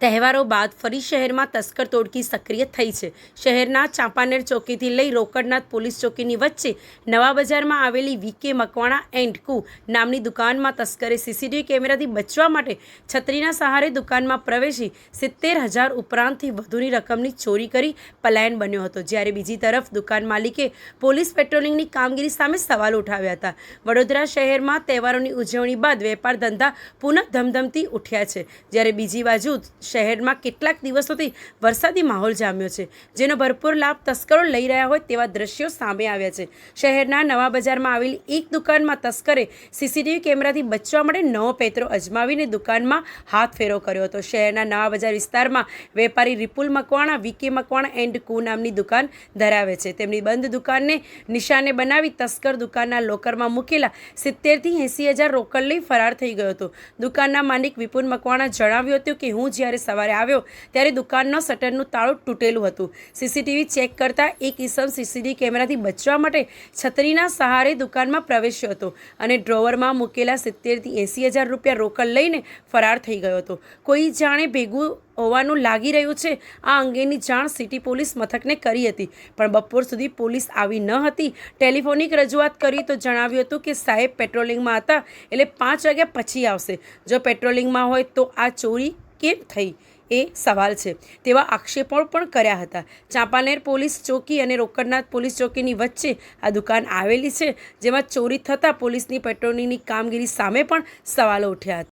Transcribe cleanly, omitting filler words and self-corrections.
તહેવારો બાદ ફરી શહેરમાં તસ્કર તોડકી સક્રિય થઈ છે। શહેરના ચાંપાનેર ચોકીથી લઈ રોકડનાથ પોલીસ ચોકીની વચ્ચે નવા બજારમાં આવેલી વીકે મકવાણા એન્ડ કુ નામની દુકાનમાં તસ્કરે સીસીટીવી કેમેરાથી બચવા માટે છત્રીના સહારે દુકાનમાં પ્રવેશી 70,000 ઉપરાંતથી વધુની રકમની ચોરી કરી પલાયન બન્યો હતો। જ્યારે બીજી તરફ દુકાન માલિકે પોલીસ પેટ્રોલિંગની કામગીરી સામે સવાલ ઉઠાવ્યા હતા। વડોદરા શહેરમાં તહેવારોની ઉજવણી બાદ વેપાર ધંધા પુનઃ ધમધમતી ઉઠ્યા છે, જ્યારે બીજી બાજુ શહેરમાં કેટલાક દિવસોથી વરસાદી માહોલ જામ્યો છે, જેનો ભરપૂર લાભ તસ્કરો લઈ રહ્યા હોય તેવા દ્રશ્યો સામે આવ્યા છે। શહેરના નવા બજારમાં આવેલી એક દુકાનમાં તસ્કરે સીસીટીવી કેમેરાથી બચવા માટે નવો પેત્રો અજમાવીને દુકાનમાં હાથ ફેરો કર્યો હતો। શહેરના નવા બજાર વિસ્તારમાં વેપારી વિપુલ મકવાણા વીકે મકવાણા એન્ડ કુ નામની દુકાન ધરાવે છે। તેમની બંધ દુકાનને નિશાને બનાવી તસ્કર દુકાનના લોકરમાં મૂકેલા 70,000 થી 80,000 રોકડ લઈ ફરાર થઈ ગયો હતો। દુકાનના માલિક વિપુલ મકવાણા જણાવ્યું હતું કે હું જ્યારે સવારે આવ્યો ત્યારે દુકાનનો શટરનું તાળું તૂટેલું હતું। સીસીટીવી ચેક કરતા એક ઈસમ સીસીટીવી કેમેરાથી બચવા માટે છત્રીના સહારે દુકાનમાં પ્રવેશ્યો હતો અને ડ્રોવરમાં મૂકેલા 70,000 થી 80,000 રૂપિયા રોકડ લઈને ફરાર થઈ ગયો હતો। કોઈ જાણે ભેગું હોવાનું લાગી રહ્યું છે। આ અંગેની જાણ સિટી પોલીસ મથકને કરી હતી, પણ બપોર સુધી પોલીસ આવી ન હતી। ટેલિફોનિક રજૂઆત કરી તો જણાવ્યું હતું કે સાહેબ પેટ્રોલિંગમાં હતા, એટલે 5 વાગ્યા પછી આવશે। જો પેટ્રોલિંગમાં હોય તો આ ચોરી કેમ થઈ એ સવાલ છે તેવા આક્ષેપો પણ કર્યા હતા। ચાંપાનેર પોલીસ ચોકી અને રોકડનાથ પોલીસ ચોકીની વચ્ચે આ દુકાન આવેલી છે, જેમાં ચોરી થતાં પોલીસની પેટ્રોલિંગની કામગીરી સામે પણ સવાલો ઉઠ્યા હતા।